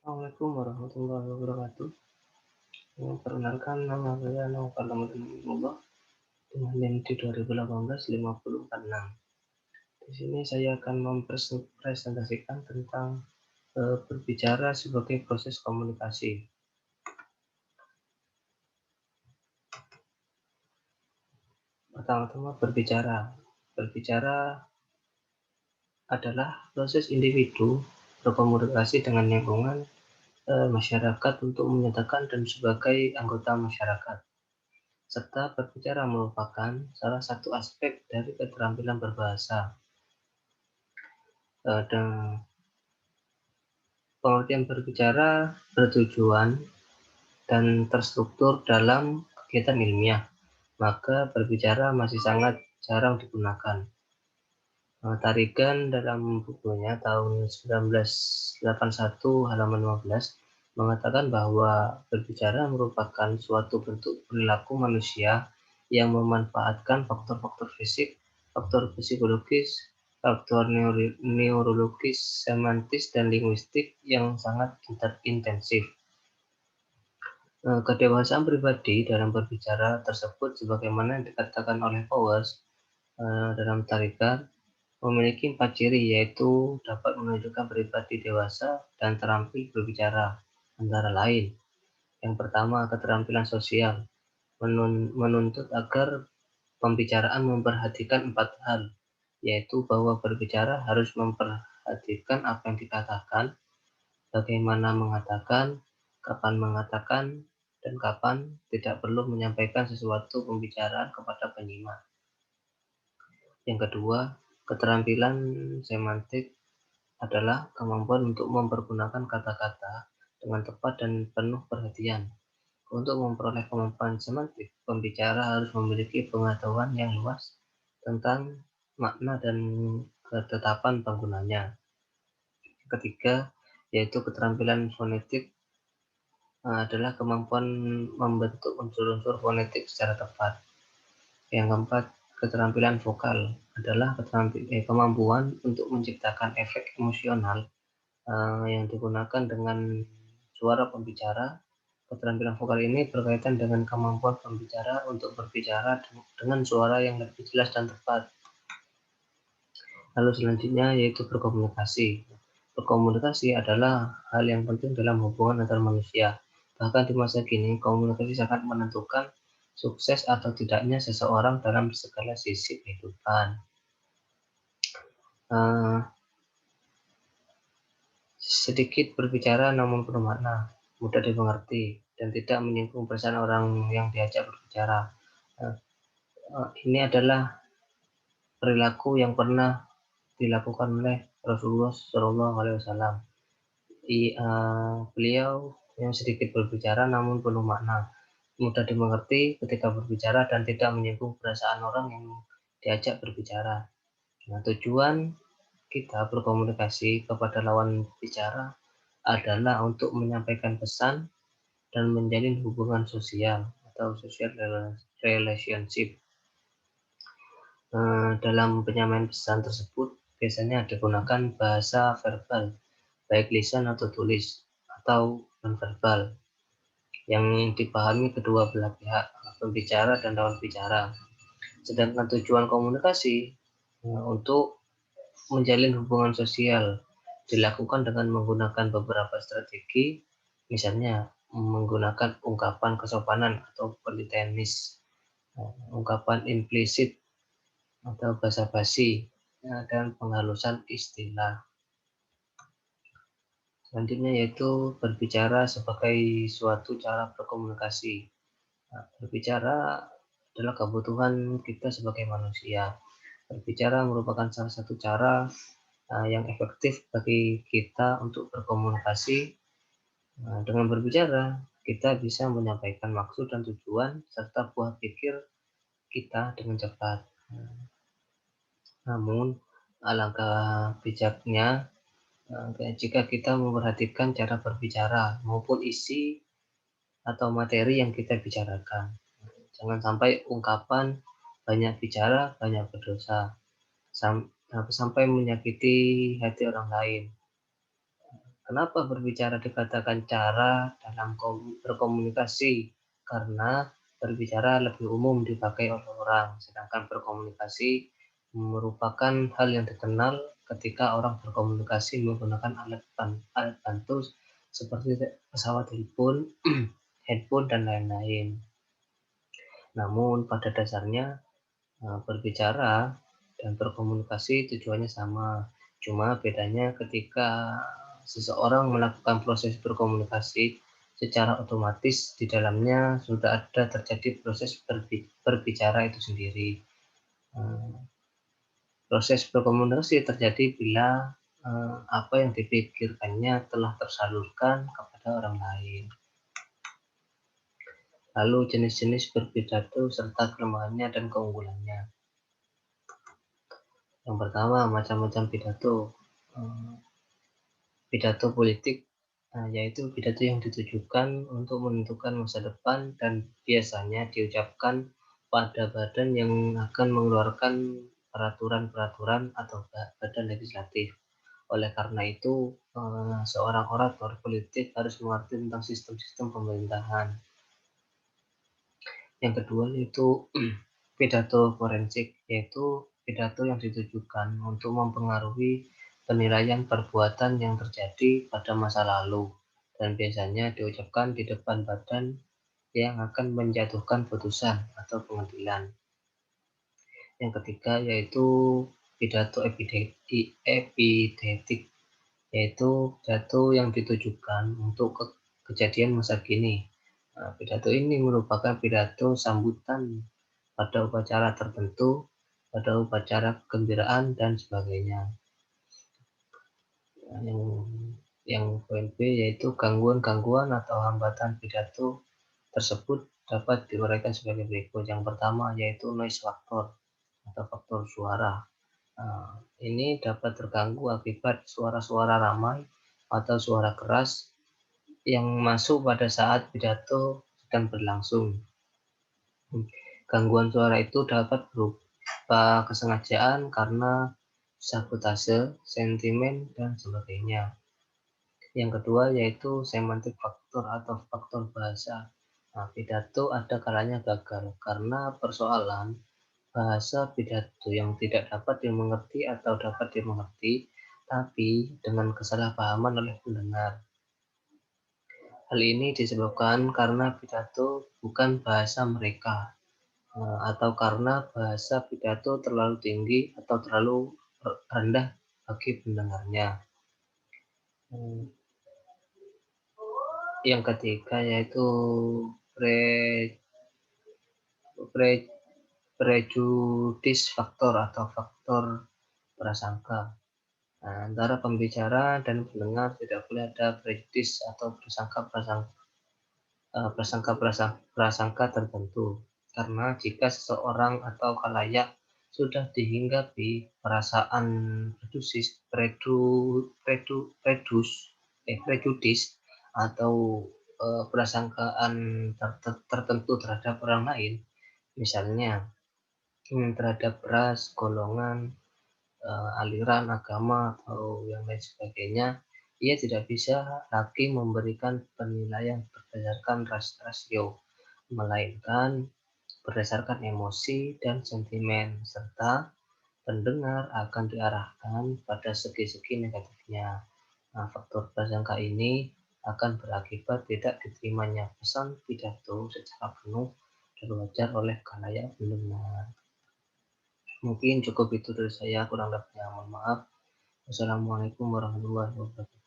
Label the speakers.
Speaker 1: Assalamualaikum warahmatullahi wabarakatuh. Perkenalkan nama saya Naufal Ramadhanullah dengan NIM di 2018-5046. Di sini saya akan mempresentasikan tentang berbicara sebagai proses komunikasi. Pertama-tama berbicara. Berbicara adalah proses individu berkomunikasi dengan lingkungan masyarakat untuk menyatakan dan sebagai anggota masyarakat. Serta berbicara merupakan salah satu aspek dari keterampilan berbahasa. Dan pengertian berbicara bertujuan dan terstruktur dalam kegiatan ilmiah, maka berbicara masih sangat jarang digunakan. Tarigan dalam bukunya tahun 1981 halaman 15 mengatakan bahwa berbicara merupakan suatu bentuk perilaku manusia yang memanfaatkan faktor-faktor fisik, faktor psikologis, faktor neurologis, semantis, dan linguistik yang sangat intensif. Kedewasaan pribadi dalam berbicara tersebut sebagaimana yang dikatakan oleh Powers dalam tarikan memiliki 4 ciri, yaitu dapat menunjukkan pribadi dewasa dan terampil berbicara, antara lain. Yang pertama, keterampilan sosial, menuntut agar pembicaraan memperhatikan 4 hal, yaitu bahwa berbicara harus memperhatikan apa yang dikatakan, bagaimana mengatakan, dan kapan tidak perlu menyampaikan sesuatu pembicaraan kepada penyimak. Yang kedua, keterampilan semantik adalah kemampuan untuk mempergunakan kata-kata dengan tepat dan penuh perhatian. Untuk memperoleh kemampuan semantik, pembicara harus memiliki pengetahuan yang luas tentang makna dan ketetapan penggunanya. Ketiga, yaitu keterampilan fonetik adalah kemampuan membentuk unsur-unsur fonetik secara tepat. Yang keempat, keterampilan vokal adalah kemampuan untuk menciptakan efek emosional yang digunakan dengan suara pembicara. Keterampilan vokal ini berkaitan dengan kemampuan pembicara untuk berbicara dengan suara yang lebih jelas dan tepat. Lalu selanjutnya yaitu berkomunikasi. Berkomunikasi adalah hal yang penting dalam hubungan antar manusia. Bahkan di masa kini, komunikasi sangat menentukan sukses atau tidaknya seseorang dalam segala sisi kehidupan. Sedikit berbicara namun penuh makna, mudah dimengerti, dan tidak menyinggung perasaan orang yang diajak berbicara. Ini adalah perilaku yang pernah dilakukan oleh Rasulullah SAW. Beliau yang sedikit berbicara namun penuh makna, mudah dimengerti ketika berbicara, dan tidak menyinggung perasaan orang yang diajak berbicara. Nah, tujuan kita berkomunikasi kepada lawan bicara adalah untuk menyampaikan pesan dan menjalin hubungan sosial atau social relationship. Dalam penyampaian pesan tersebut biasanya digunakan bahasa verbal, baik lisan atau tulis, atau nonverbal, yang dipahami kedua belah pihak, pembicara dan lawan bicara. Sedangkan tujuan komunikasi untuk menjalin hubungan sosial dilakukan dengan menggunakan beberapa strategi, misalnya menggunakan ungkapan kesopanan atau politenis, ungkapan implisit atau basa-basi, dan penghalusan istilah. Selanjutnya yaitu berbicara sebagai suatu cara berkomunikasi. Berbicara adalah kebutuhan kita sebagai manusia. Berbicara merupakan salah satu cara yang efektif bagi kita untuk berkomunikasi. Dengan berbicara, kita bisa menyampaikan maksud dan tujuan serta buah pikir kita dengan cepat. Namun, alangkah bijaknya jika kita memperhatikan cara berbicara maupun isi atau materi yang kita bicarakan. Jangan sampai ungkapan banyak bicara, banyak berdosa, sampai menyakiti hati orang lain. Kenapa berbicara dikatakan cara dalam berkomunikasi? Karena berbicara lebih umum dipakai oleh orang, sedangkan berkomunikasi merupakan hal yang dikenal ketika orang berkomunikasi menggunakan alat bantu seperti pesawat telepon, handphone, dan lain-lain. Namun pada dasarnya berbicara dan berkomunikasi tujuannya sama, cuma bedanya ketika seseorang melakukan proses berkomunikasi secara otomatis di dalamnya sudah ada terjadi proses berbicara itu sendiri. Proses berkomunikasi terjadi bila apa yang dipikirkannya telah tersalurkan kepada orang lain. Lalu jenis-jenis berpidato serta kelemahannya dan keunggulannya. Yang pertama, macam-macam pidato. Pidato politik, yaitu pidato yang ditujukan untuk menentukan masa depan dan biasanya diucapkan pada badan yang akan mengeluarkan peraturan-peraturan atau badan legislatif. Oleh karena itu, seorang orator politik harus mengerti tentang sistem-sistem pemerintahan. Yang kedua yaitu pidato forensik, yaitu pidato yang ditujukan untuk mempengaruhi penilaian perbuatan yang terjadi pada masa lalu dan biasanya diucapkan di depan badan yang akan menjatuhkan putusan atau pengadilan. Yang ketiga yaitu pidato epidetik, yaitu pidato yang ditujukan untuk kejadian masa kini. Pidato ini merupakan pidato sambutan pada upacara tertentu, pada upacara kegembiraan dan sebagainya. Yang poin B yaitu gangguan-gangguan atau hambatan pidato tersebut dapat diuraikan sebagai berikut. Yang pertama yaitu noise factor atau faktor suara. Ini dapat terganggu akibat suara-suara ramai atau suara keras yang masuk pada saat pidato sedang berlangsung. Gangguan suara itu dapat berupa kesengajaan karena sabotase, sentimen, dan sebagainya. Yang kedua yaitu semantik faktor atau faktor bahasa. Pidato ada kalanya gagal karena persoalan bahasa pidato yang tidak dapat dimengerti atau dapat dimengerti, tapi dengan kesalahpahaman oleh pendengar. Hal ini disebabkan karena pidato bukan bahasa mereka, atau karena bahasa pidato terlalu tinggi atau terlalu rendah bagi pendengarnya. Yang ketiga yaitu prejudis faktor atau faktor prasangka. Antara pembicara dan pendengar tidak boleh ada prejudis atau prasangka tertentu, karena jika seseorang atau khalayak sudah dihinggapi perasaan prejudis atau prasangkaan tertentu terhadap orang lain, misalnya terhadap ras, golongan, aliran agama atau yang lain sebagainya, ia tidak bisa lagi memberikan penilaian berdasarkan rasio, melainkan berdasarkan emosi dan sentimen, serta pendengar akan diarahkan pada segi-segi negatifnya. Faktor prasangka ini akan berakibat tidak diterimanya pesan pidato secara penuh dan wajar oleh khalayak pendengar. Mungkin cukup itu dari saya, kurang lebihnya mohon maaf. Wassalamualaikum warahmatullahi wabarakatuh.